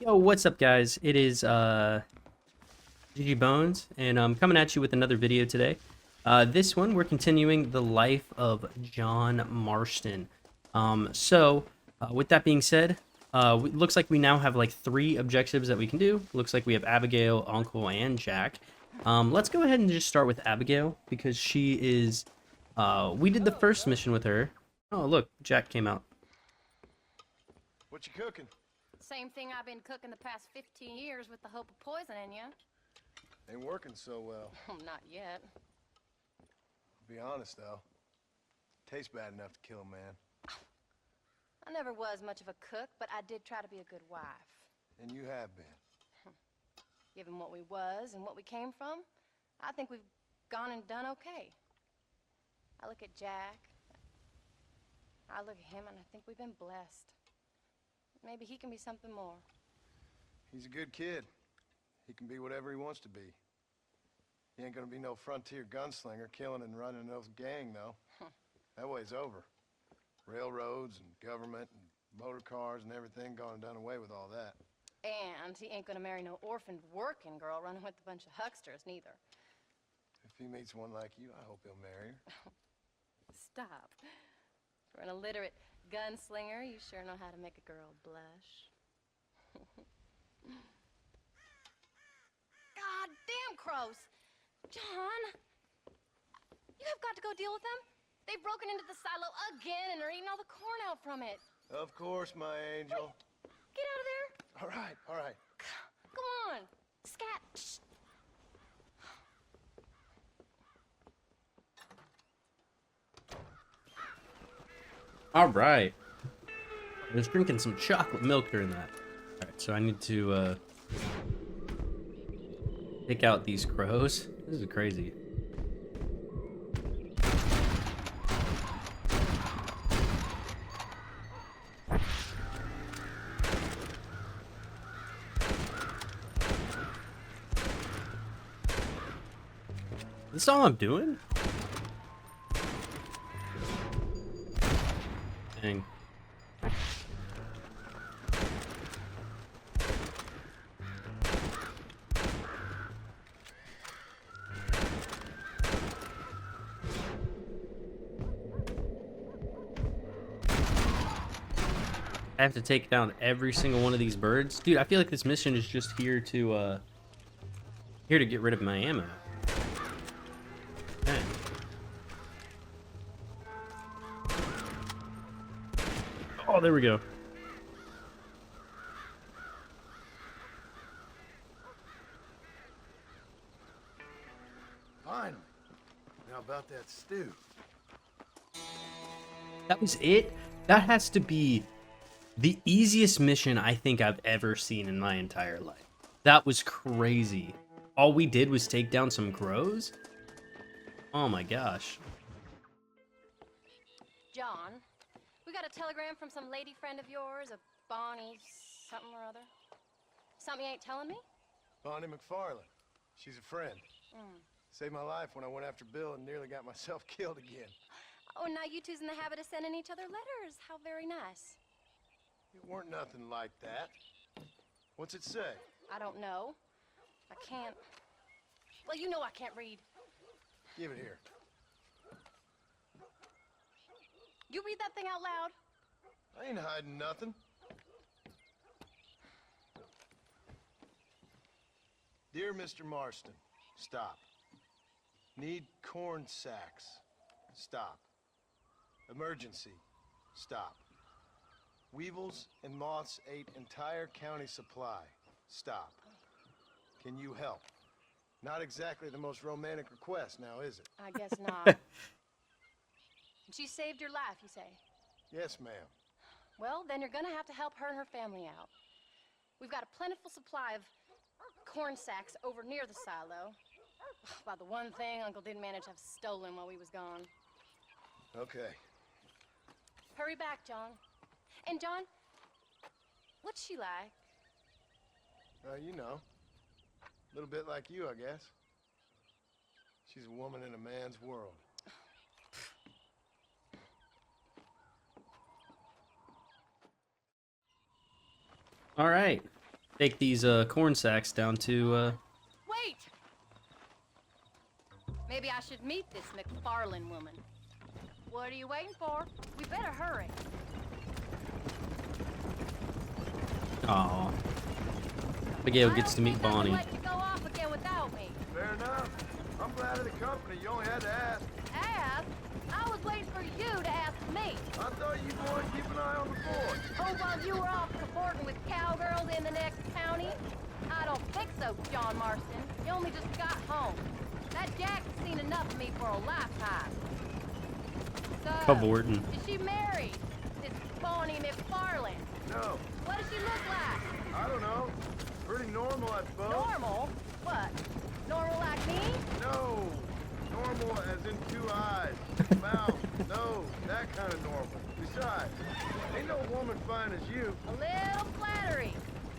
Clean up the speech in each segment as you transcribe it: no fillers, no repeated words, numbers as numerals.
Yo, what's up, guys? It is GG Bones, and I'm coming at you with another video today. This one, we're continuing the life of John Marston. With that being said, it looks like we now have like 3 objectives that we can do. Looks like we have Abigail, Uncle, and Jack. Let's go ahead and just start with Abigail, because she is... we did the first mission with her. Oh, look, Jack came out. What you cooking? Same thing I've been cooking the past 15 years with the hope of poisoning you. Ain't working so well. Not yet. Be honest though, tastes bad enough to kill a man. I never was much of a cook, but I did try to be a good wife. And you have been. Given what we was and what we came from, I think we've gone and done okay. I look at Jack. I look at him and I think we've been blessed. Maybe he can be something more. He's a good kid. He can be whatever he wants to be. He ain't gonna be no frontier gunslinger killing and running no gang, though. That way's over. Railroads and government and motor cars and everything gone and done away with all that. And he ain't gonna marry no orphaned working girl running with a bunch of hucksters, neither. If he meets one like you, I hope he'll marry her. Stop. For an illiterate gunslinger, you sure know how to make a girl blush. God damn crows! John! You have got to go deal with them. They've broken into the silo again and are eating all the corn out from it. Of course, my angel. Get out of there! All right, all right. Go on! Scat! Shh. All right. I was drinking some chocolate milk during that. All right, so I need to take out these crows. This is crazy. This all I'm doing? Dang. I have to take down every single one of these birds. Dude, I feel like this mission is just here to get rid of my ammo. Dang. Oh, there we go. Finally. Now about that stew. That was it? That has to be the easiest mission I think I've ever seen in my entire life. That was crazy. All we did was take down some crows? Oh my gosh. John, we got a telegram from some lady friend of yours, a Bonnie something or other. Something you ain't telling me? Bonnie McFarland. She's a friend. Mm. Saved my life when I went after Bill and nearly got myself killed again. Oh, now you two's in the habit of sending each other letters. How very nice. It weren't nothing like that. What's it say? I don't know. I can't... Well, you know I can't read. Give it here. You read that thing out loud? I ain't hiding nothing. Dear Mr. Marston, stop. Need corn sacks. Stop. Emergency. Stop. Weevils and moths ate entire county supply. Stop. Can you help? Not exactly the most romantic request now, is it? I guess not. She saved your life, you say? Yes, ma'am. Well, then you're gonna have to help her and her family out. We've got a plentiful supply of corn sacks over near the silo. About the one thing Uncle didn't manage to have stolen while we was gone. Okay. Hurry back, John. And John, what's she like? You know. A little bit like you, I guess. She's a woman in a man's world. All right. take these corn sacks down to. Wait! Maybe I should meet this McFarlane woman. What are you waiting for? We better hurry. Aw. Abigail gets to meet Bonnie. Let you go off again without me. Fair enough. I'm glad of the company. You only had to ask. Ask? I was waiting for you to ask me. I thought you'd want to keep an eye on the board. Oh, while you were off cavorting with cowgirls in the next county? I don't think so, John Marston. You only just got home. That Jack's seen enough of me for a lifetime. So, Cavorting. is she married? This Bonnie McFarlane? No, What does she look like? I don't know. Pretty normal, I suppose. Normal? What? Normal like me? No. Normal as in 2 eyes, mouth, nose, that kind of normal. Besides, ain't no woman fine as you. A little flattery.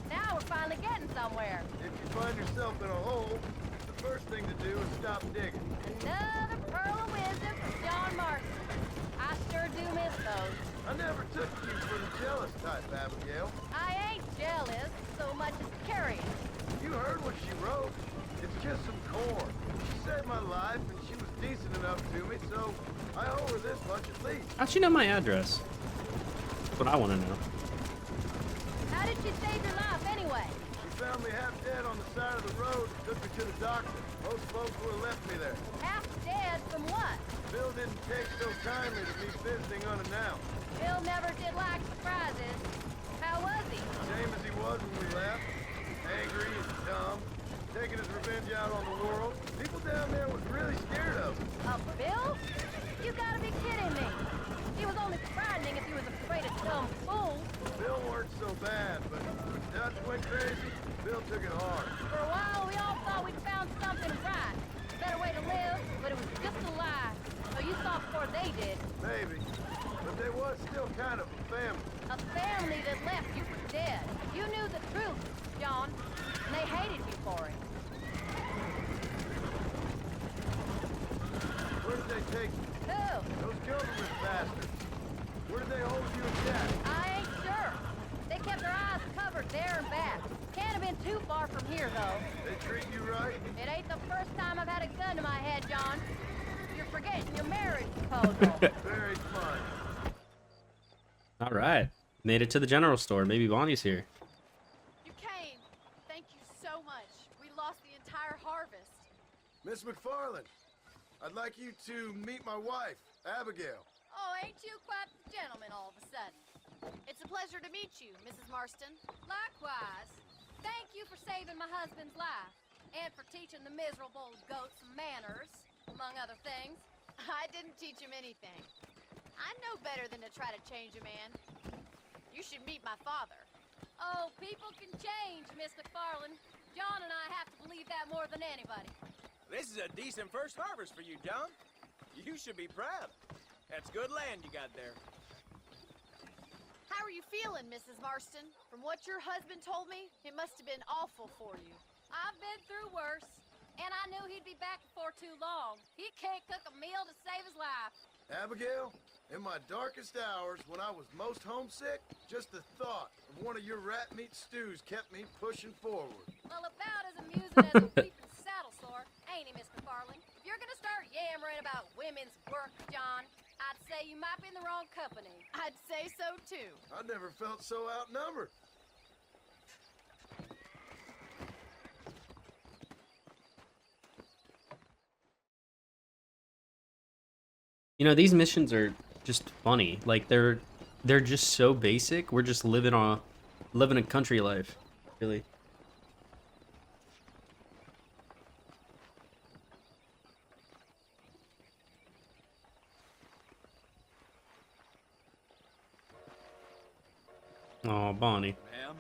Now we're finally getting somewhere. If you find yourself in a hole, the first thing to do is stop digging. Another pearl of wisdom from John Marston. I sure do miss those. I never took you for the jealous type, Abigail. I ain't jealous so much as curious. You heard what she wrote. It's just some corn. She saved my life, and she was decent enough to me, so I owe her this much at least. How'd she know my address? That's what I want to know. How did she save your life anyway? She found me half dead on the side of the road and took me to the doctor. Most folks would have left me there. Half dead from what? Bill didn't take so kindly to me visiting unannounced. Bill never did like surprises. How was he? Same as he was when we left. Angry and dumb. Taking his revenge out on the world. People down there was really scared of him. Bill? You gotta be kidding me. He was only frightening if he was afraid of dumb fools. Bill weren't so bad, but when Dutch went crazy, Bill took it hard. For a while, we all thought we'd found something right. A better way to live, but it was just a lie. So you saw before they did. Maybe. But they was still kind of a family. A family that left you for dead. You knew the truth, John, and they hated you for it. Where did they take you? Who? Those government bastards. Where did they hold you and Jack? I ain't sure. They kept their eyes covered there and back. Can't have been too far from here, though. They treat you right? It ain't the first time I've had a gun to my head, John. You're forgetting your marriage proposal. Very fun. All right. Made it to the general store. Maybe Bonnie's here. You came. Thank you so much. We lost the entire harvest. Miss McFarlane, I'd like you to meet my wife, Abigail. Oh, ain't you quite the gentleman all of a sudden? It's a pleasure to meet you, Mrs. Marston. Likewise. Thank you for saving my husband's life. And for teaching the miserable goat some manners, among other things. I didn't teach him anything. I know better than to try to change a man. You should meet my father. Oh, people can change, Miss McFarlane. John and I have to believe that more than anybody. This is a decent first harvest for you, John. You should be proud. That's good land you got there. How are you feeling, Mrs. Marston? From what your husband told me, it must have been awful for you. I've been through worse, and I knew he'd be back before too long. He can't cook a meal to save his life. Abigail, in my darkest hours, when I was most homesick, just the thought of one of your rat meat stews kept me pushing forward. Well, about as amusing as a weeping saddle sore, ain't he, Miss McFarlane? If you're gonna start yammering about women's work, John, I'd say you might be in the wrong company. I'd say so, too. I never felt so outnumbered. You know, these missions are just funny. Like they're just so basic. We're just living a country life, really. Oh, Bonnie. Ma'am?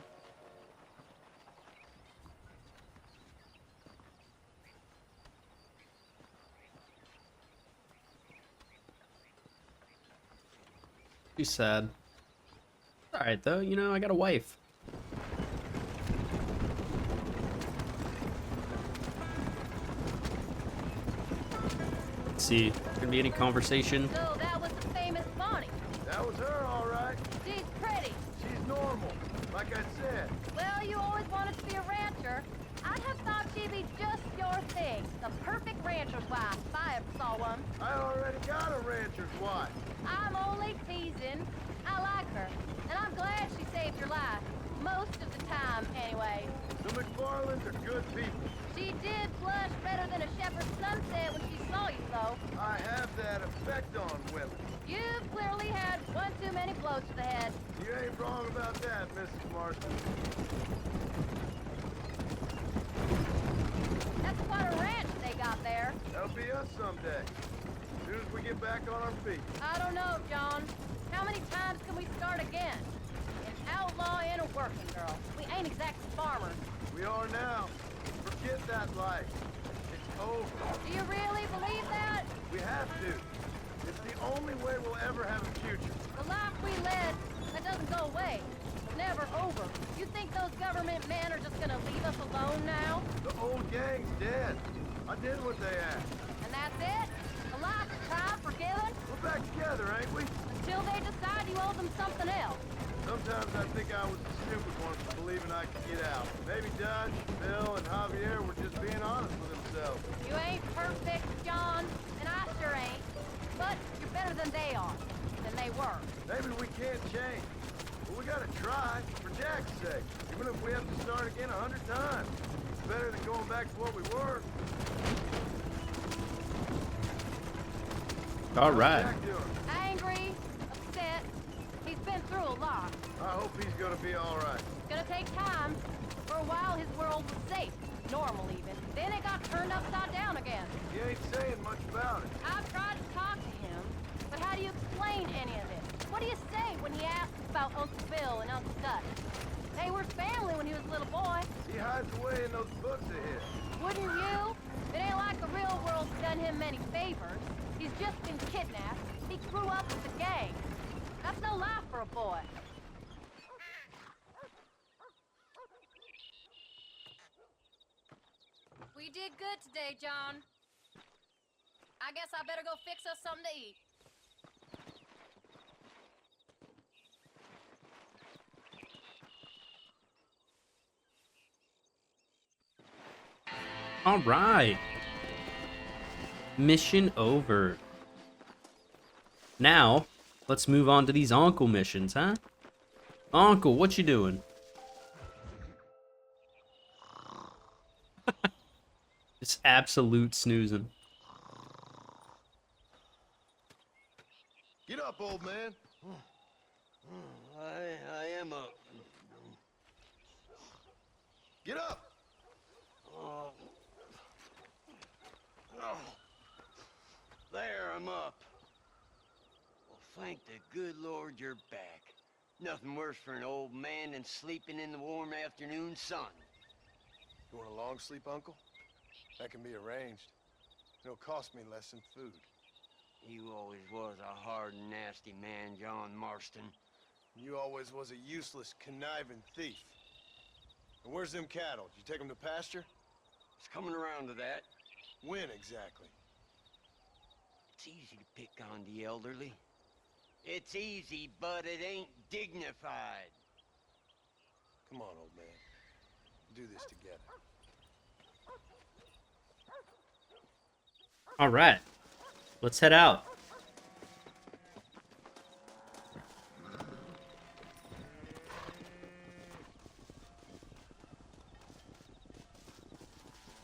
She's sad. Alright though, you know, I got a wife. Let's see, gonna be any conversation? So that was the famous Bonnie. That was her, all right. She's pretty. She's normal, like I said. Well, you always wanted she'd be just your thing. The perfect rancher's wife, if I ever saw one. I already got a rancher's wife. I'm only teasing. I like her, and I'm glad she saved your life. Most of the time, anyway. The McFarlands are good people. She did blush redder than a shepherd's sunset when she saw you, though. I have that effect on women. You've clearly had one too many blows to the head. You ain't wrong about that, Mrs. Marston. That's quite a ranch they got there. That'll be us someday. As soon as we get back on our feet. I don't know, John. How many times can we start again? An outlaw and a working girl. We ain't exactly farmers. We are now. Forget that life. It's over. Do you really believe that? We have to. It's the only way we'll ever have a future. The life we led, that doesn't go away. It's never over. You think those government men are just gonna leave us alone now? The old gang's dead. I did what they asked. And that's it? A life of time forgiven? We're back together, ain't we? Until they decide you owe them something else. Sometimes I think I was the stupid one for believing I could get out. Maybe Dutch, Bill, and Javier were just being honest with themselves. You ain't perfect, John, and I sure ain't. But you're better than they are. Than they were. Maybe we can't change. But we gotta try, for Jack's sake. Even if we have to start again 100 times. It's better than going back to what we were. All right. How's Jack doing? Angry, upset. He's been through a lot. I hope he's gonna be alright. It's gonna take time. For a while, his world was safe. Normal, even. Then it got turned upside down again. He ain't saying much about it. I've tried to talk to him, but how do you explain any of it? What do you say when he asks about Uncle Bill and Uncle Dutch? They were family when he was a little boy. He hides away in those books of his. Wouldn't you? It ain't like the real world's done him many favors. He's just been kidnapped. He grew up with the gang. That's no life for a boy. We did good today, John. I guess I better go fix us something to eat. All right. Mission over. Now, let's move on to these uncle missions, huh? Uncle, what you doing? Just absolute snoozing. Get up, old man. I am up. Get up. Oh. There, I'm up. Well, thank the good Lord you're back. Nothing worse for an old man than sleeping in the warm afternoon sun. You want a long sleep, Uncle? That can be arranged. It'll cost me less than food. You always was a hard and nasty man, John Marston. You always was a useless, conniving thief. And where's them cattle? Did you take them to pasture? It's coming around to that. When exactly? It's easy to pick on the elderly. It's easy, but it ain't dignified. Come on, old man. We'll do this together. All right. Let's head out.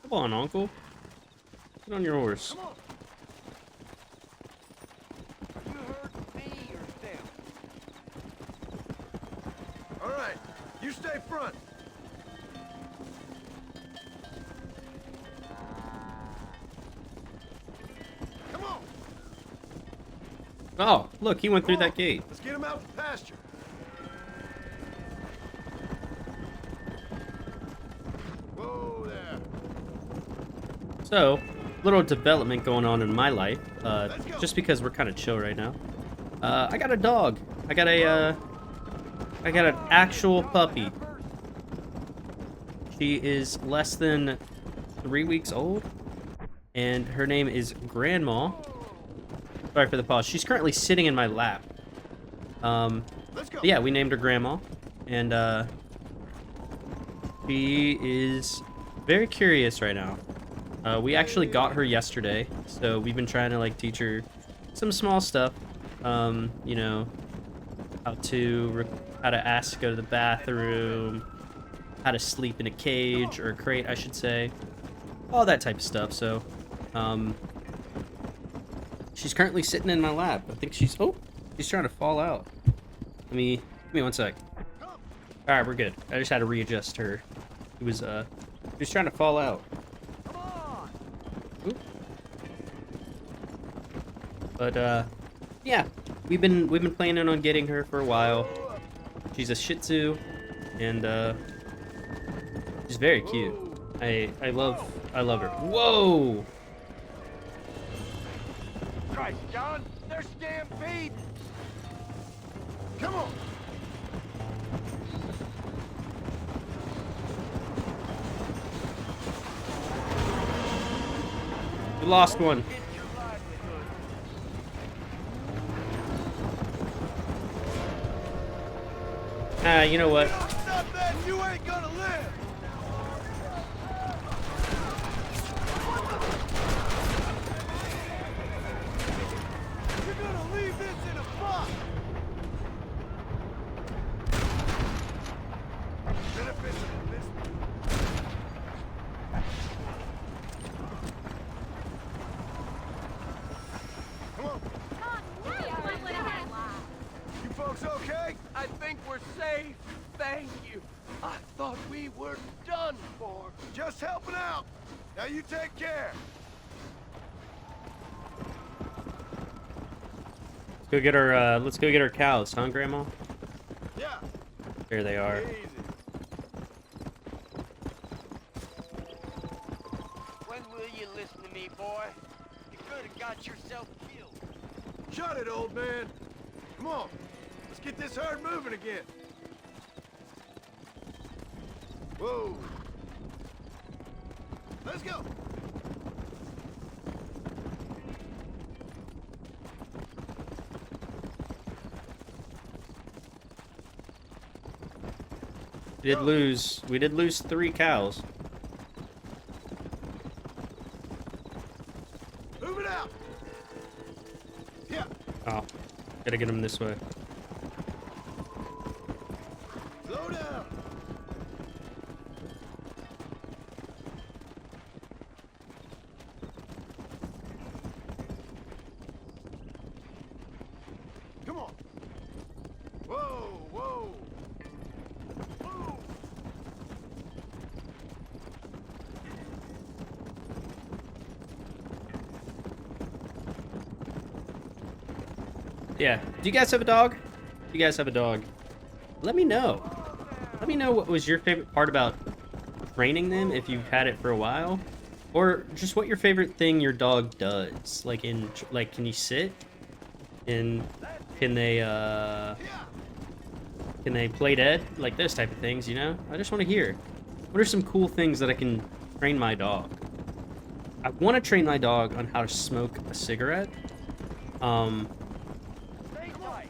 Come on, Uncle. Get on your horse. Come on. You heard me or them? All right. You stay front. Come on. Oh, look, he went through Come on. that gate. Let's get him out to pasture. Whoa there. So, little development going on in my life. Let's go. Just because we're kind of chill right now. I got a dog. I got an actual puppy. She is less than 3 weeks old, and her name is Grandma. Sorry for the pause. She's currently sitting in my lap. Let's go. Yeah, we named her Grandma, and she is very curious right now. We actually got her yesterday, so we've been trying to like teach her some small stuff. You know, how to ask to go to the bathroom, how to sleep in a cage or a crate, I should say, all that type of stuff. So, she's currently sitting in my lap. I think she's trying to fall out. Give me 1 sec. All right, we're good. I just had to readjust her. She was trying to fall out. Oop. But yeah, we've been planning on getting her for a while. She's a Shih Tzu, and she's very cute. I love her. Whoa! Christ, John, they're stampede. Come on! We lost one. Get your livelihood. Ah, you know what? Don't stop that, you ain't gonna live! You're gonna leave this in a box! Benefits of this. Come on! You folks okay? I think we're safe. Thank you. I thought we were done for. Just helping out. Now you take care. Let's go get our cows, huh, Grandma? Yeah. There they are. Easy. When will you listen to me, boy? You could have got yourself killed. Shut it, old man. Come on. Let's get this herd moving again. Whoa. Let's go. We did lose 3 cows. Move it out. Yeah. Oh, gotta get them this way. Slow down. Come on. Whoa, whoa. Whoa. Yeah. Do you guys have a dog? You guys have a dog? Let me know. Let me know what was your favorite part about training them, if you've had it for a while, or just what your favorite thing your dog does. Like can you sit? And can they play dead? Like those type of things, you know? I just want to hear. What are some cool things that I can train my dog? I want to train my dog on how to smoke a cigarette. I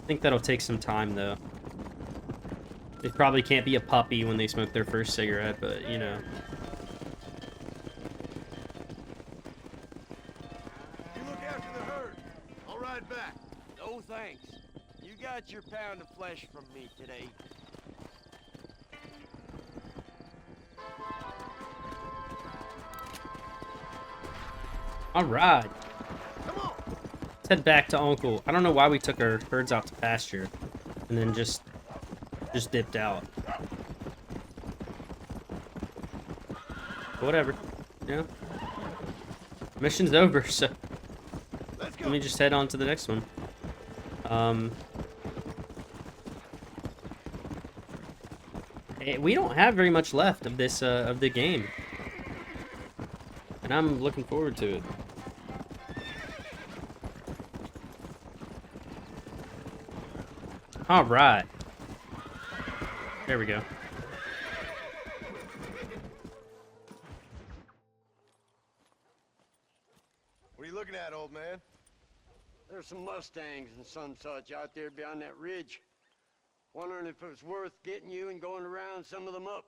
think that'll take some time, though. They probably can't be a puppy when they smoke their first cigarette, but, you know. You look after the herd. I'll ride back. No thanks. You got your pound of flesh from me today. All right. Come on. Let's head back to Uncle. I don't know why we took our herds out to pasture and then just dipped out. Whatever. Yeah. Mission's over, so Let's go. let me just head on to the next one. We don't have very much left of this of the game, and I'm looking forward to it. All right. There we go. What are you looking at, old man? There's some Mustangs and some such out there beyond that ridge. Wondering if it was worth getting you and going around some of them up.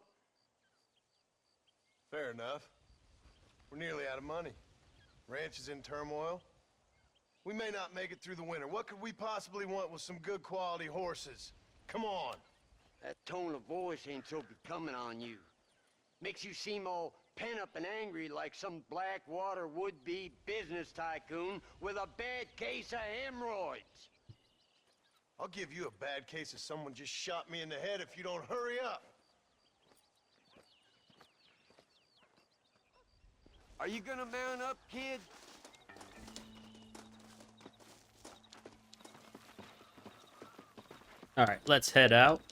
Fair enough. We're nearly out of money. Ranch is in turmoil. We may not make it through the winter. What could we possibly want with some good quality horses? Come on. That tone of voice ain't so becoming on you. Makes you seem all pent up and angry like some Blackwater would-be business tycoon with a bad case of hemorrhoids. I'll give you a bad case of someone just shot me in the head if you don't hurry up. Are you gonna mount up, kid? All right, let's head out.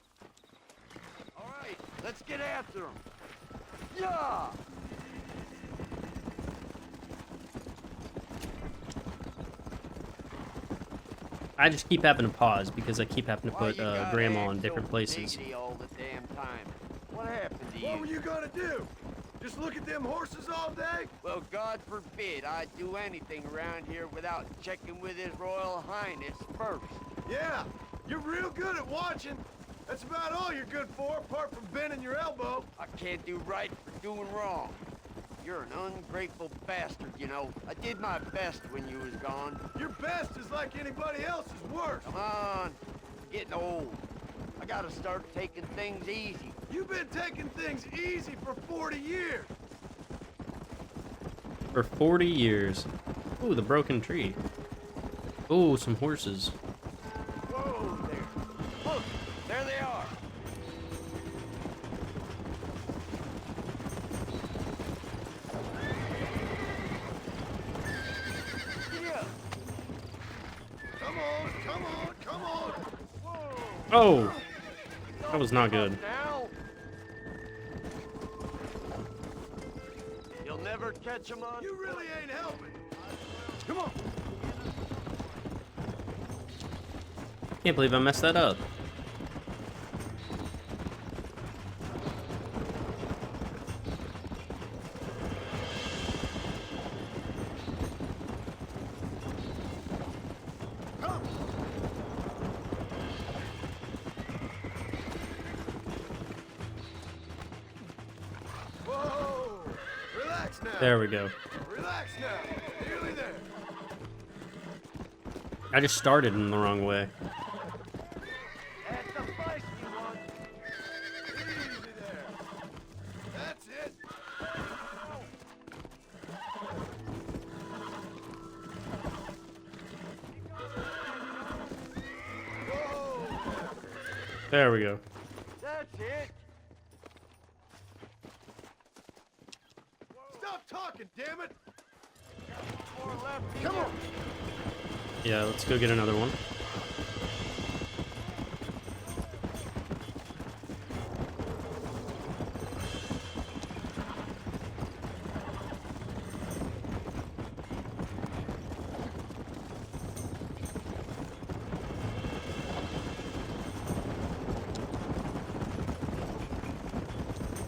All right, let's get after him. Yeah! I just keep having to pause because I keep having to Why put you gotta grandma act in so different places. diggity all the damn time? What happened to What you? were you gonna do? Just look at them horses all day? Well, God forbid I'd do anything around here without checking with His Royal Highness first. Yeah, you're real good at watching. That's about all you're good for, apart from bending your elbow. I can't do right for doing wrong. You're an ungrateful bastard, you know. I did my best when you was gone. Your best is like anybody else's worst. Come on, I'm getting old. I gotta start taking things easy. You've been taking things easy for 40 years. For 40 years. Ooh, the broken tree. Ooh, some horses. Whoa there. Look, there they are. Giddy up. Come on, come on, come on. Whoa. Oh, that was not good. Now. You'll never catch 'em on. You really ain't helping. Come on. Can't believe I messed that up. Come. Whoa. Relax now. There we go. Relax now. Nearly there. I just started in the wrong way. That's the feisty one. Easy there. That's it. Whoa. There we go. That's it. Stop talking, damn it. More left. Come on. Yeah, let's go get another one.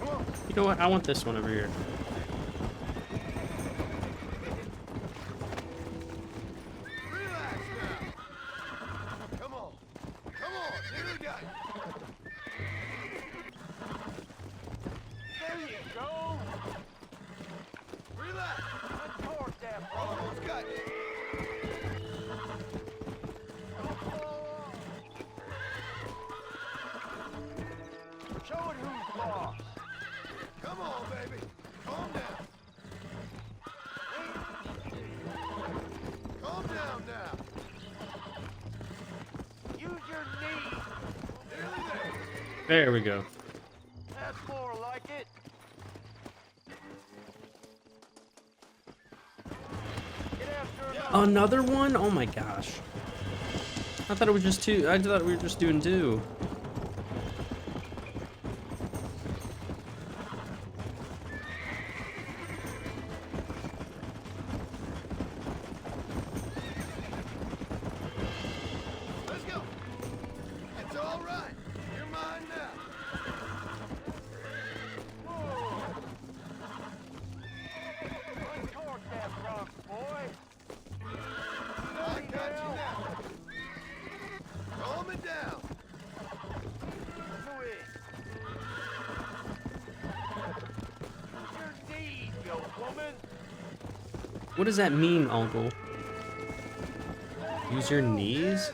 Come on. You know what? I want this one over here. Relax now. Come on. Come on. Nearly got you. There you go. Relax. Untort that ball. Almost got you. Show it who's boss. Come on, baby. Calm down. Calm down now. Use your knees. Nearly there. There we go. That's more like it. Get after him. Another one? Oh my gosh. I thought it was just two. I thought we were just doing two. Let's go. It's all right. You're mine now. Untort that rock, boy. I got you now. Calm it down. What does that mean, Uncle? Use your knees?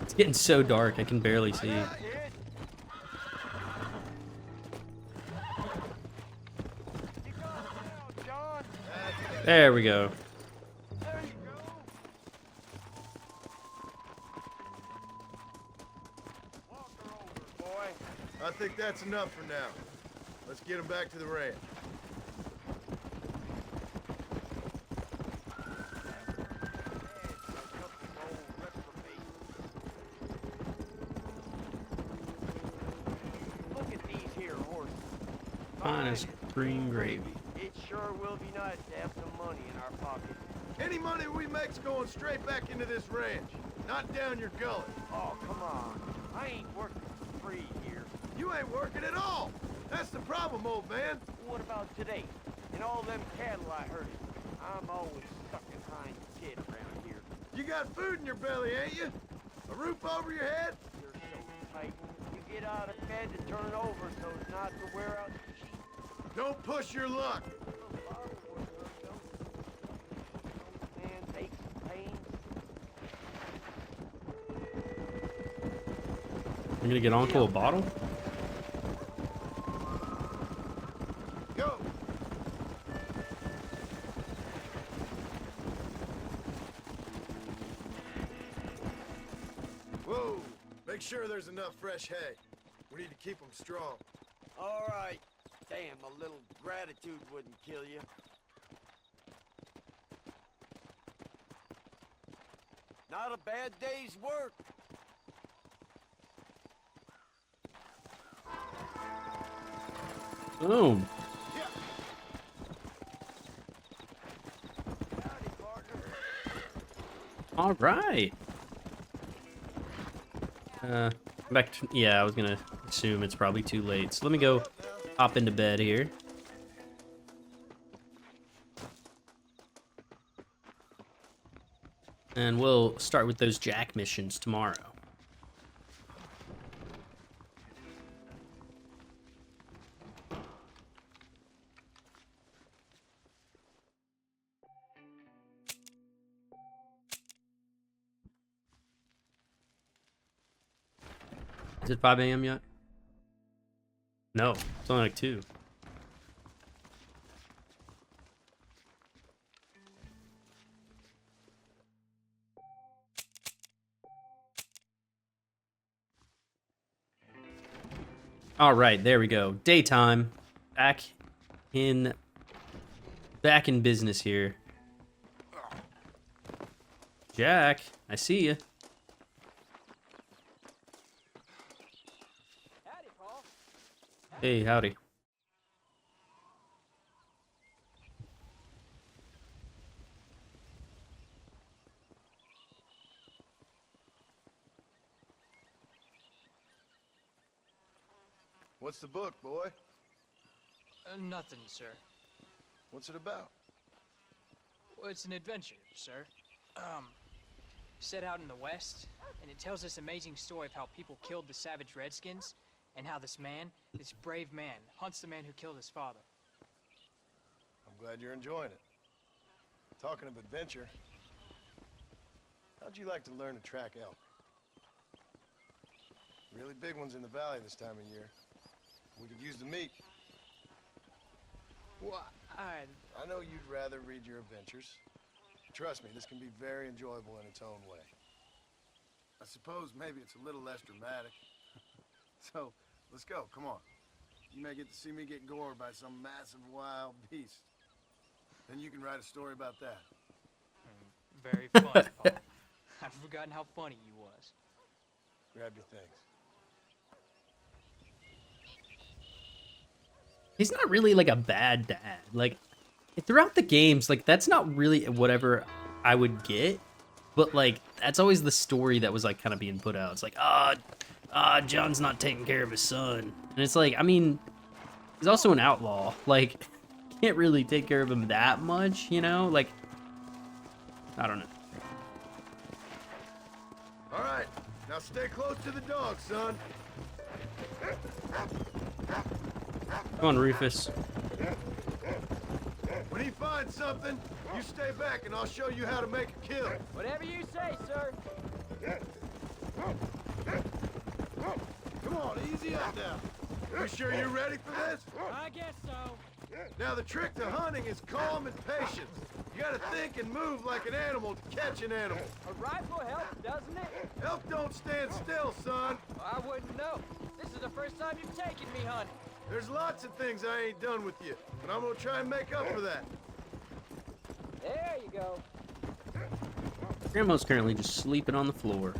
It's getting so dark, I can barely see. There we go. I think that's enough for now. Let's get him back to the ranch. Look at these here horses. Finest green gravy. It sure will be nice to have some money in our pockets. Any money we make's going straight back into this ranch, not down your gullet. Oh, come on. I ain't working for free here. You ain't working at all. That's the problem, old man. What about today? And all them cattle I herded. I'm always sucking hind kid around here. You got food in your belly, ain't you? A roof over your head? You're so tight. You get out of bed to turn over so as not to wear out the sheets. Don't push your luck. Man, aches and pains. I'm gonna get Uncle a bottle? Go. Whoa. Make sure there's enough fresh hay. We need to keep them strong. All right. Damn, a little gratitude wouldn't kill you. Not a bad day's work. Boom. Howdy, partner. All right. Back to, yeah, I was gonna assume it's probably too late. So let me go hop into bed here. And we'll start with those Jack missions tomorrow. Is it 5 a.m. yet? No, it's only like 2. All right, there we go. Daytime. Back in business here. Jack, I see you. Howdy, Paul. Hey, howdy. What's the book, boy? Nothing, sir. What's it about? Well, it's an adventure, sir. Set out in the West, and it tells this amazing story of how people killed the savage Redskins, and how this man, this brave man, hunts the man who killed his father. I'm glad you're enjoying it. Talking of adventure, how'd you like to learn to track elk? Really big ones in the valley this time of year. We could use the meat. Well, I know you'd rather read your adventures. Trust me, this can be very enjoyable in its own way. I suppose maybe it's a little less dramatic. So, let's go, come on. You may get to see me get gored by some massive wild beast. Then you can write a story about that. very funny, Paul. I've forgotten how funny you was. Grab your things. He's not really like a bad dad. Like throughout the games, like that's not really whatever I would get, but like that's always the story that was like kind of being put out. It's like, John's not taking care of his son, and it's like, I mean, he's also an outlaw. Like, can't really take care of him that much, you know? Like, I don't know. All right, now stay close to the dog, son. Come on, Rufus. When he finds something, you stay back and I'll show you how to make a kill. Whatever you say, sir. Come on, easy up now. You sure you're ready for this? I guess so. Now the trick to hunting is calm and patience. You gotta think and move like an animal to catch an animal. A rifle helps, doesn't it? Elk don't stand still, son. I wouldn't know. This is the first time you've taken me hunting. There's lots of things I ain't done with you, but I'm gonna try and make up for that. There you go. Grandma's currently just sleeping on the floor.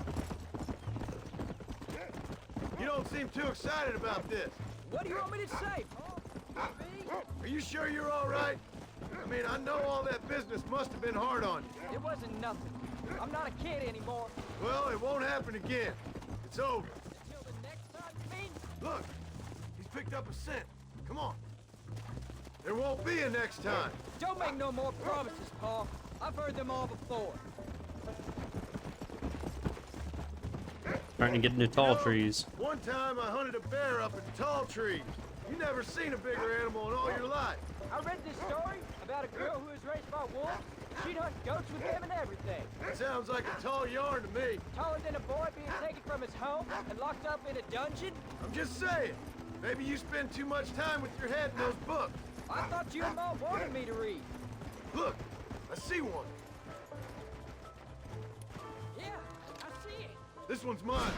You don't seem too excited about this. What do you want me to say, Paul? Me? Are you sure you're all right? I mean, I know all that business must have been hard on you. It wasn't nothing. I'm not a kid anymore. Well, it won't happen again. It's over. Until the next time, you mean? Look, he's picked up a scent. Come on. There won't be a next time. Don't make no more promises, Paul. I've heard them all before. Starting to get into tall trees. One time I hunted a bear up in tall trees. You never seen a bigger animal in all your life. I read this story about a girl who was raised by wolves. She'd hunt goats with them and everything. That sounds like a tall yarn to me. Taller than a boy being taken from his home and locked up in a dungeon. I'm just saying. Maybe you spend too much time with your head in those books. I thought you and Mom wanted me to read. Look, I see one. Yeah, I see it. This one's mine.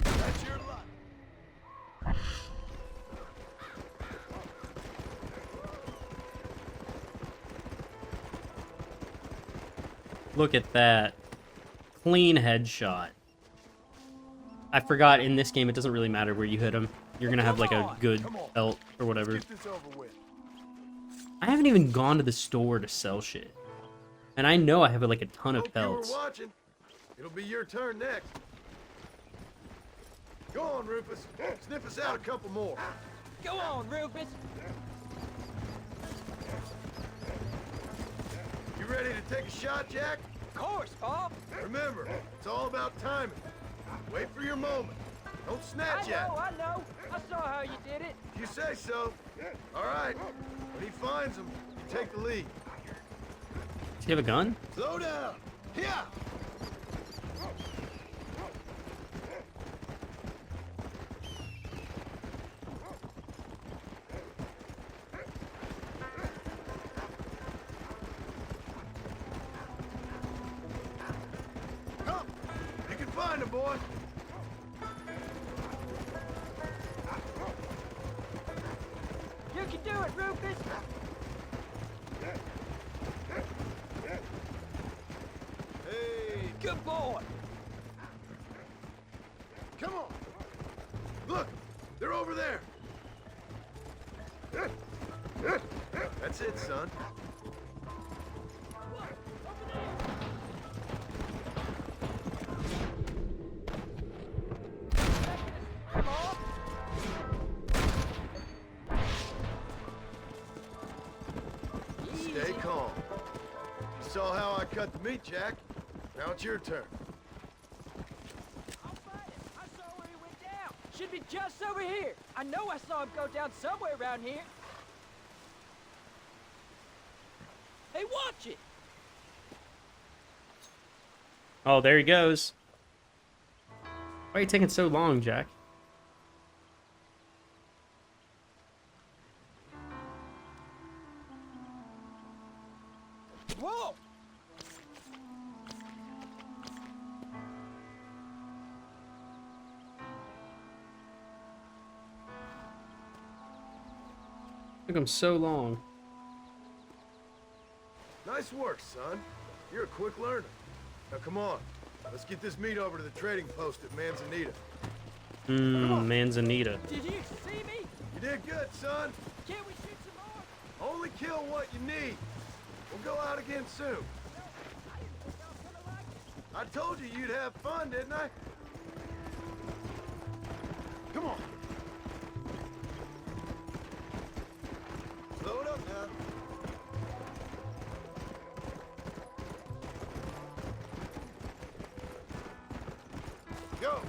That's your luck. Look at that. Clean headshot. I forgot in this game it doesn't really matter where you hit him. You're gonna have like a good belt or whatever. Get this over with. I haven't even gone to the store to sell shit. And I know I have like a ton of Hope you were pelts. watching. It'll be your turn next. Go on, Rufus. Sniff us out a couple more. Go on, Rufus. You ready to take a shot, Jack? Of course, Bob. Remember, it's all about timing. Wait for your moment. Don't snatch at it. I know. I saw how you did it. If you say so. All right. When he finds him, you take the lead. Does he have a gun? Slow down. Here. Come. You can find him, boy. You can do it, Rufus. Hey, Good boy. come on. Look, they're over there. That's it, son. Come on. Stay calm. You saw how I cut the meat, Jack. Now it's your turn. I'll find him. I saw where he went down. Should be just over here. I know I saw him go down somewhere around here. Hey, watch it. Oh, there he goes. Why are you taking so long, Jack? Whoa. Took him so long. Nice work, son. You're a quick learner. Now come on. Let's get this meat over to the trading post at Manzanita. Manzanita. Did you see me? You did good, son. Can't we shoot some more? Only kill what you need. We'll go out again soon. I didn't think I was gonna like it. I told you you'd have fun, didn't I? Come on. Load up now. Go!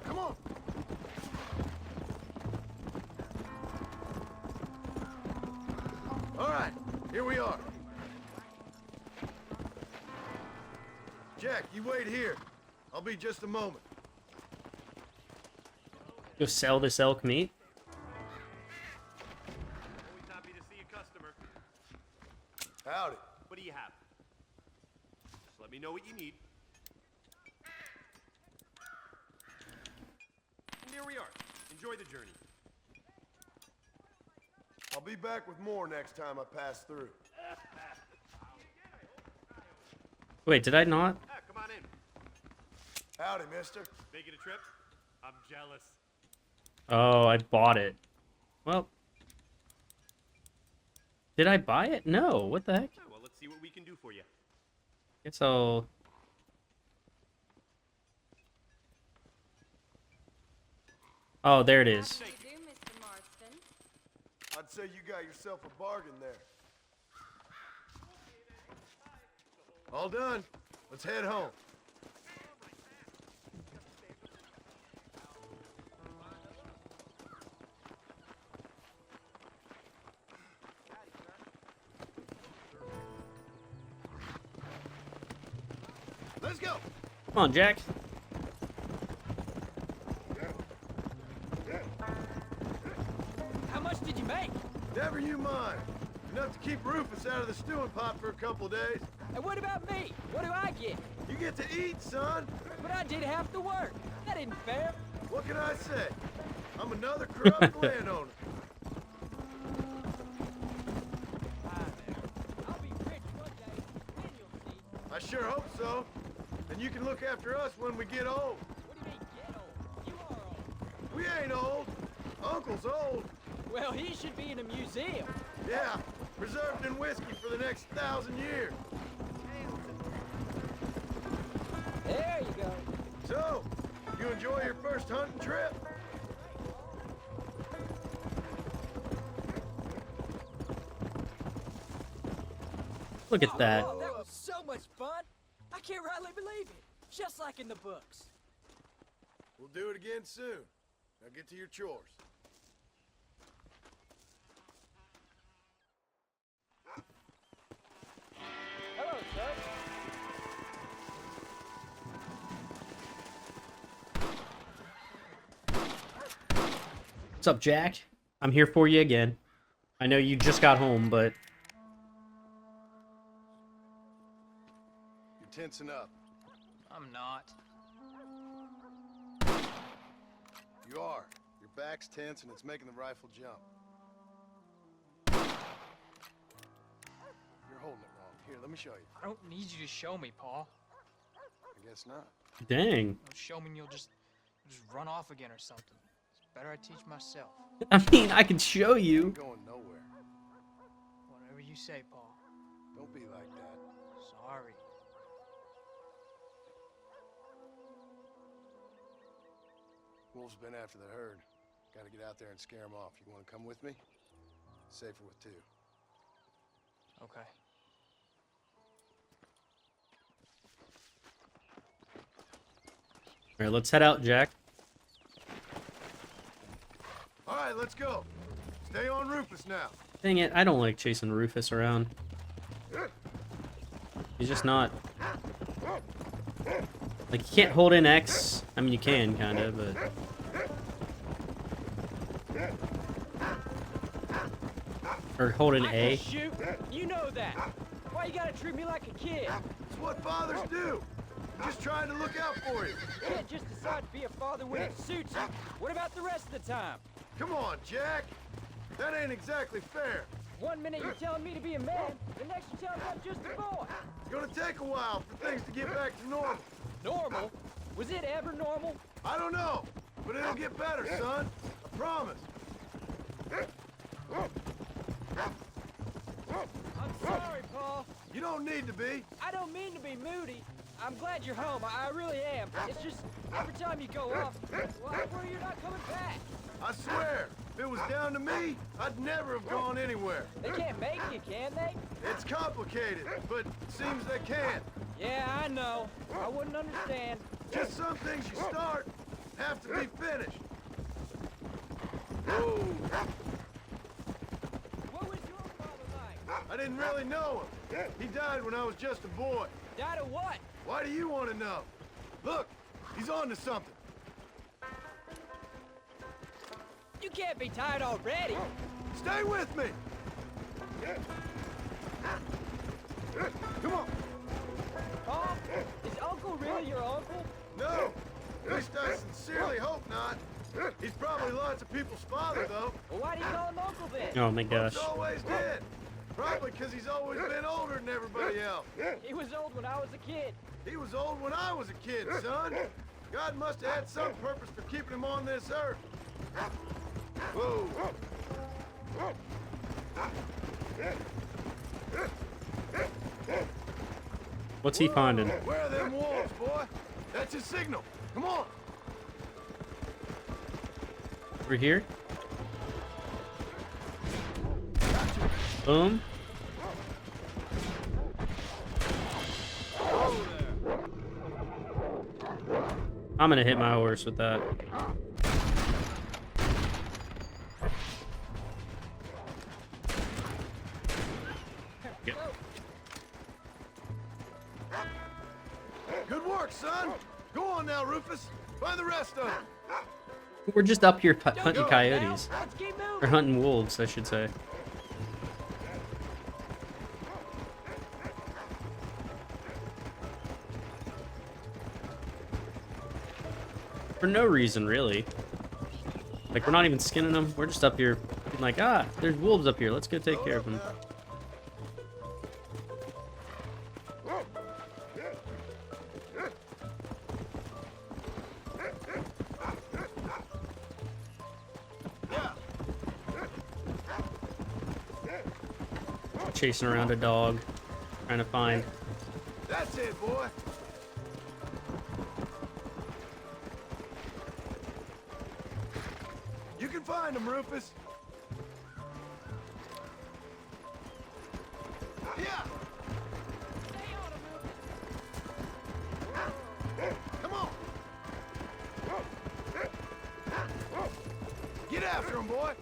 Come on! All right, here we are. Jack, you wait here. I'll be just a moment. Go sell this elk meat. Always happy to see a customer. Howdy. What do you have? Just let me know what you need. And here we are. Enjoy the journey. I'll be back with more next time I pass through. Wait, did I not? Ah, come on in. Howdy, mister. Making a trip? I'm jealous. Oh, I bought it. Well, did I buy it? No. What the heck? Oh, well, let's see what we can do for you. Guess I'll... Oh, there it is. How do you do, Mr. Marston? I'd say you got yourself a bargain there. All done. Let's head home. Let's go. Come on, Jack. How much did you make? Never you mind. Enough to keep Rufus out of the stewing pot for a couple days. And what about me? What do I get? You get to eat, son. But I did half the work. That isn't fair. What can I say? I'm another corrupt landowner. Hi there. I'll be rich one day. Then you'll see. I sure hope so. And you can look after us when we get old. What do you mean, get old? You are old. We ain't old. Uncle's old. Well, he should be in a museum. Yeah, preserved in whiskey for the next 1,000 years. There you go. So, you enjoy your first hunting trip? Look at that. Oh, that was so much fun. I can't rightly believe it. Just like in the books. We'll do it again soon. Now get to your chores. Hello, sir. What's up, Jack? I'm here for you again. I know you just got home, but... You're tensing up. I'm not. You are. Your back's tense and it's making the rifle jump. You're holding it wrong. Here, let me show you. I don't need you to show me, Paul. I guess not. Dang. You'll show me and you'll just run off again or something. It's better I teach myself. I mean, I can show you. You're going nowhere. Whatever you say, Paul. Don't be like that. Sorry. Wolves been after the herd. Gotta get out there and scare them off. You wanna come with me? Safer with two. Okay. All right, let's head out, Jack. All right, let's go. Stay on Rufus now. Dang it, I don't like chasing Rufus around. He's just not... Like, you can't hold in X. I mean, you can, kind of, but... Or hold in A. Shoot! You know that! Why you gotta treat me like a kid? It's what fathers do. I'm just trying to look out for you. You can't just decide to be a father when it suits you. What about the rest of the time? Come on, Jack. That ain't exactly fair. 1 minute you're telling me to be a man, the next you're telling me I'm just a boy. It's gonna take a while for things to get back to normal. Normal? Was it ever normal? I don't know, but it'll get better, son. I promise. I'm sorry, Paul. You don't need to be. I don't mean to be moody. I'm glad you're home. I really am. It's just every time you go off, well, I worry you're not coming back. I swear. If it was down to me, I'd never have gone anywhere. They can't make you, can they? It's complicated, but it seems they can. Yeah, I know. I wouldn't understand. Just some things you start have to be finished. Whoa. What was your father like? I didn't really know him. He died when I was just a boy. Died of what? Why do you want to know? Look, he's on to something. You can't be tired already. Stay with me. Come on. Paul, is Uncle really your uncle? No, at least I sincerely hope not. He's probably lots of people's father, though. Well, why do you call him Uncle then? Oh my gosh. Folks always did. Probably because he's always been older than everybody else. He was old when I was a kid. He was old when I was a kid, son. God must have had some purpose for keeping him on this earth. Whoa. What's he finding? Where are them wolves, boy? That's his signal. Come on. Over here? Boom. I'm gonna hit my horse with that. Yeah. Good work, son. Go on now, Rufus. Find the rest of them. We're just up here hunting Go coyotes. now. Let's keep moving. Or hunting wolves, I should say. For no reason, really. Like, we're not even skinning them. We're just up here being like, ah, there's wolves up here. Let's go take care of them. Chasing around a dog, trying to find. That's it, boy. You can find him, Rufus. Yeah. Come on. Get after him, boy.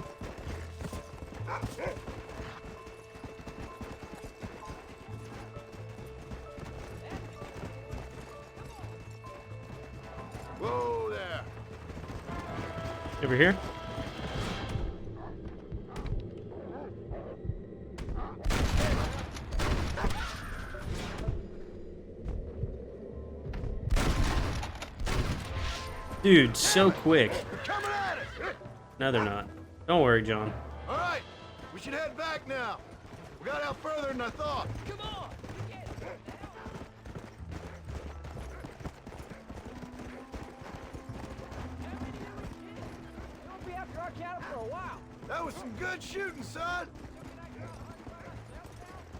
Whoa there. Over here? Dude, so quick. They're coming at us. No, they're not. Don't worry, John. All right, we should head back now. We got out further than I thought. Come on. We'll be after our cattle for a while. That was some good shooting, son.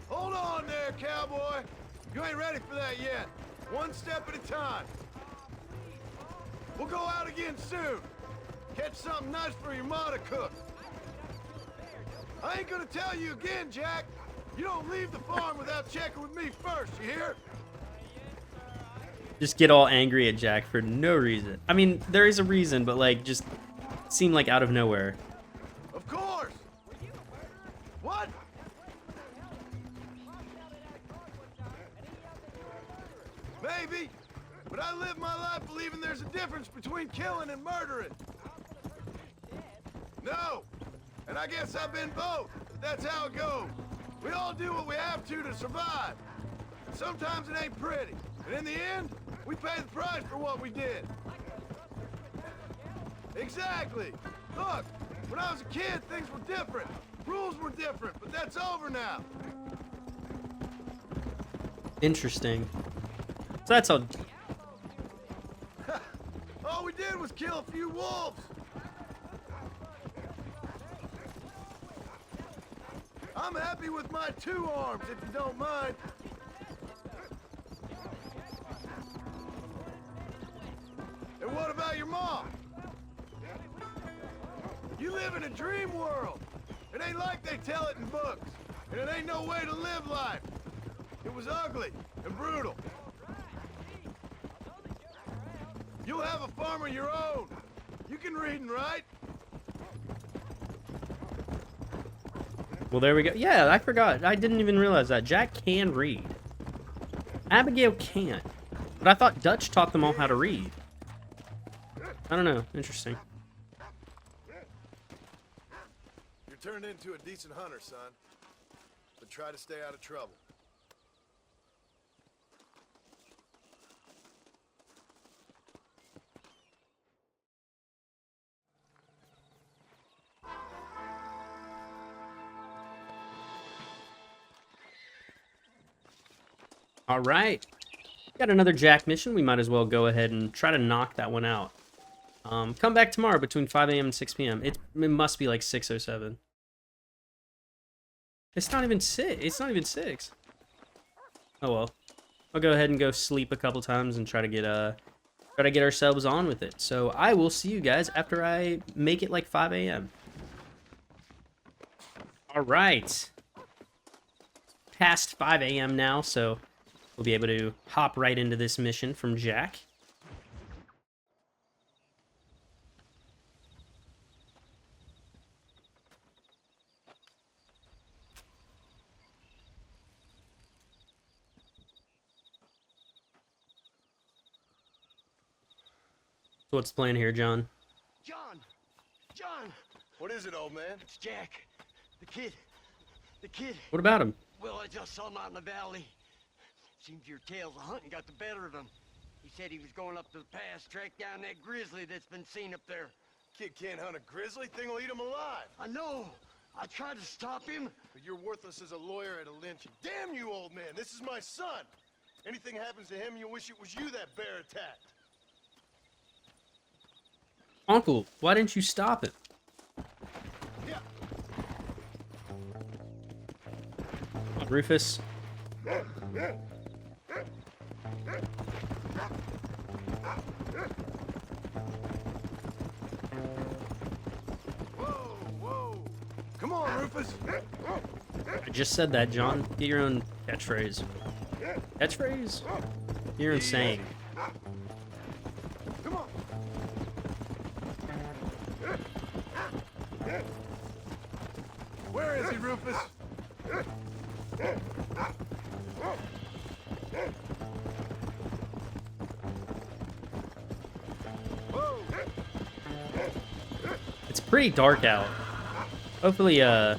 Hold on there, cowboy. You ain't ready for that yet. One step at a time. We'll go out again soon. Catch something nice for your ma to cook. I ain't gonna tell you again, Jack. You don't leave the farm without checking with me first, you hear? Just get all angry at Jack for no reason. I mean, there is a reason, but like, just seem like out of nowhere. Of course. What? Maybe. But I live my life believing there's a difference between killing and murdering. No. And I guess I've been both. But that's how it goes. We all do what we have to survive. And sometimes it ain't pretty. But in the end, we pay the price for what we did. Exactly. Look, when I was a kid, things were different. Rules were different, but that's over now. Interesting. So that's all. All we did was kill a few wolves. I'm happy with my 2 arms, if you don't mind. And what about your mom? You live live in a dream world. It ain't like they tell it in books. And it ain't no way to live life. It was ugly and brutal. You'll have a farm of your own. You can read and write. Well, there we go. Yeah, I forgot. I didn't even realize that. Jack can read. Abigail can't. But I thought Dutch taught them all how to read. I don't know. Interesting. You're turned into a decent hunter, son. But try to stay out of trouble. All right. Got another Jack mission. We might as well go ahead and try to knock that one out. Come back tomorrow between 5 a.m. and 6 p.m. It must be like 6:07. It's not even 6. It's not even 6. Oh well. I'll go ahead and go sleep a couple times and try to get ourselves on with it. So I will see you guys after I make it like 5 a.m. All right. Past 5 a.m. now, so we'll be able to hop right into this mission from Jack. So what's the plan here, John? John! John! What is it, old man? It's Jack. The kid. The kid. What about him? Well, I just saw him out in the valley. Seems your tales of hunting got the better of him. He said he was going up to the pass, track down that grizzly that's been seen up there. Kid can't hunt a grizzly. Thing will eat him alive. I know. I tried to stop him. But you're worthless as a lawyer at a lynching. Damn you, old man. This is my son. Anything happens to him, you'll wish it was you that bear attacked. Uncle, why didn't you stop him? Yeah. Rufus. Whoa, whoa. Come on, Rufus. I just said that, John. Get your own catchphrase. Catchphrase? You're insane. Come on. Where is he, Rufus? Whoa. It's pretty dark out. Hopefully, I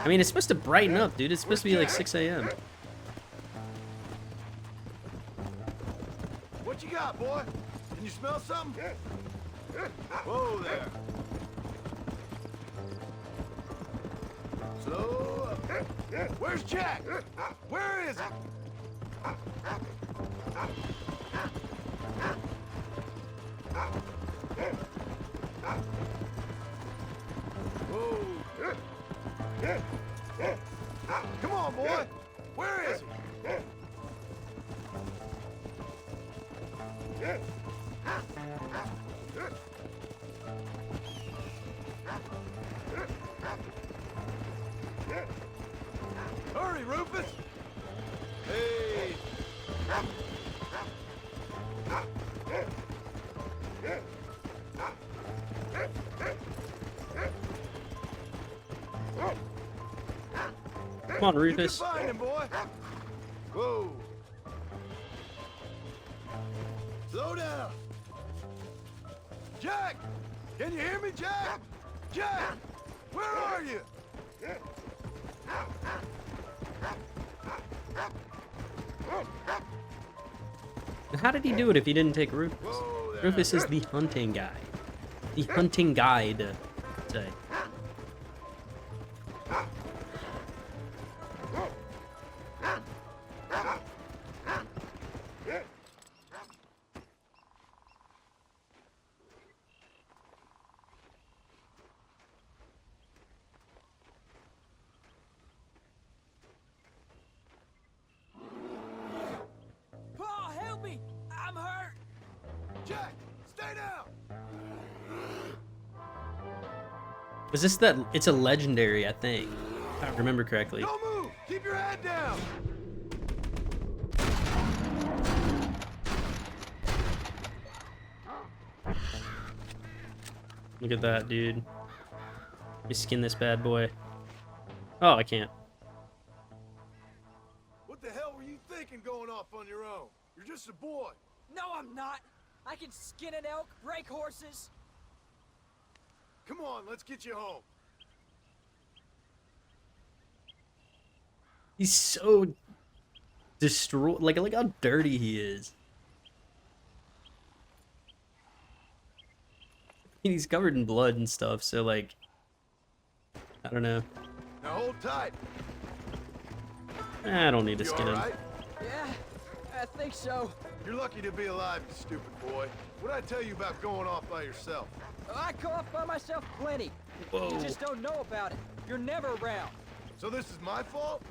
mean, it's supposed to brighten up, dude. It's supposed to be like 6 a.m. What you got, boy? Can you smell something? Whoa there. Slow up. Where's Jack? Where is he? Whoa. Come on, boy. Where is he? Hurry, Rufus! Hey! Come on, Rufus. You can find him, boy! Whoa! Slow down! Jack! Can you hear me, Jack? Jack! Where are you? How did he do it if he didn't take Rufus? Whoa there. Rufus is the hunting guy. The hunting guide, say. Paul, help me! I'm hurt! Jack, stay down! Was this that? It's a legendary, I think. If I remember correctly. Don't move! Keep your head down! Look at that, dude. Let me skin this bad boy. Oh, I can't. What the hell were you thinking going off on your own? You're just a boy. No, I'm not. I can skin an elk, break horses. Come on, let's get you home. He's so destroyed. Like, look how dirty he is. He's covered in blood and stuff, so like, I don't know. Now hold tight. I don't need to You skin him. alright? Yeah, I think so. You're lucky to be alive, you stupid boy. What'd I tell you about going off by yourself? I go off by myself plenty. Whoa. You just don't know about it. You're never around. So this is my fault?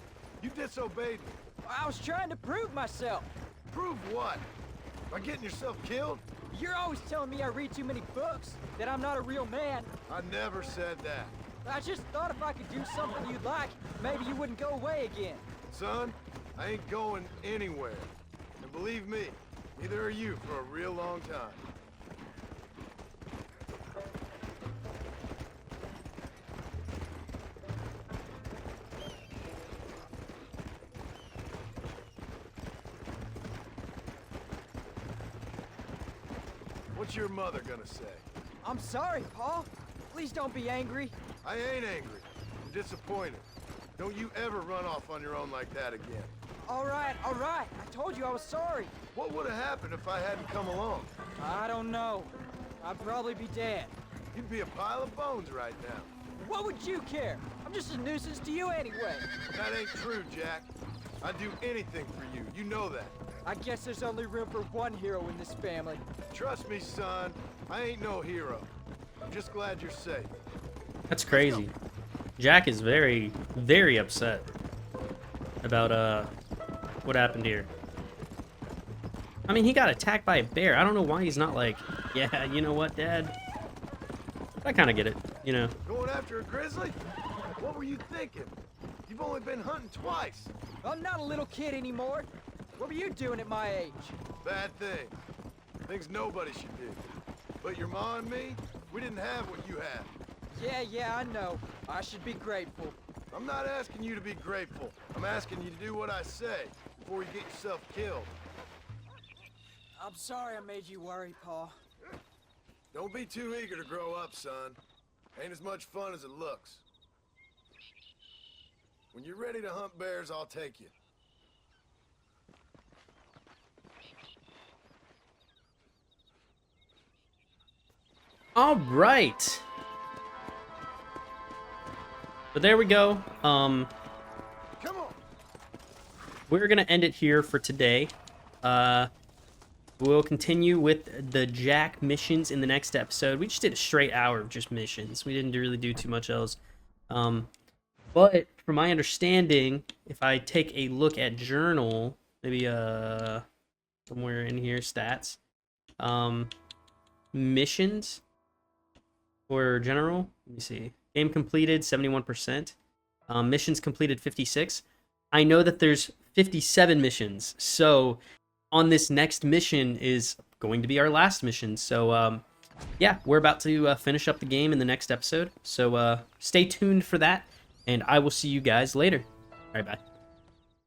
You disobeyed me. I was trying to prove myself. Prove what? By getting yourself killed? You're always telling me I read too many books, that I'm not a real man. I never said that. I just thought if I could do something you'd like, maybe you wouldn't go away again. Son, I ain't going anywhere. And believe me, neither are you for a real long time. What's your mother gonna say? I'm sorry, Paul. Please don't be angry. I ain't angry. I'm disappointed. Don't you ever run off on your own like that again. All right, all right. I told you I was sorry. What would have happened if I hadn't come along? I don't know. I'd probably be dead. You'd be a pile of bones right now. What would you care? I'm just a nuisance to you anyway. That ain't true, Jack. I'd do anything for you. You know that. I guess there's only room for one hero in this family. Trust me, son. I ain't no hero. I'm just glad you're safe. That's crazy. Jack is very, very upset about what happened here. I mean, he got attacked by a bear. I don't know why he's not like, yeah, you know what, Dad? I kind of get it, you know. Going after a grizzly? What were you thinking? You've only been hunting twice. I'm not a little kid anymore. What were you doing at my age? Bad thing. Things nobody should do. But your ma and me, we didn't have what you had. Yeah, I know. I should be grateful. I'm not asking you to be grateful. I'm asking you to do what I say before you get yourself killed. I'm sorry I made you worry, Paul. Don't be too eager to grow up, son. Ain't as much fun as it looks. When you're ready to hunt bears, I'll take you. All right. But there we go. Come on. We're gonna end it here for today. We'll continue with the Jack missions in the next episode. We just did a straight hour of just missions. We didn't really do too much else. But from my understanding, if I take a look at journal, maybe somewhere in here, stats, missions or general. Let me see. Game completed 71%. Missions completed 56. I know that there's 57 missions. So on this next mission is going to be our last mission. So yeah, we're about to finish up the game in the next episode. So stay tuned for that, and I will see you guys later. All right, bye.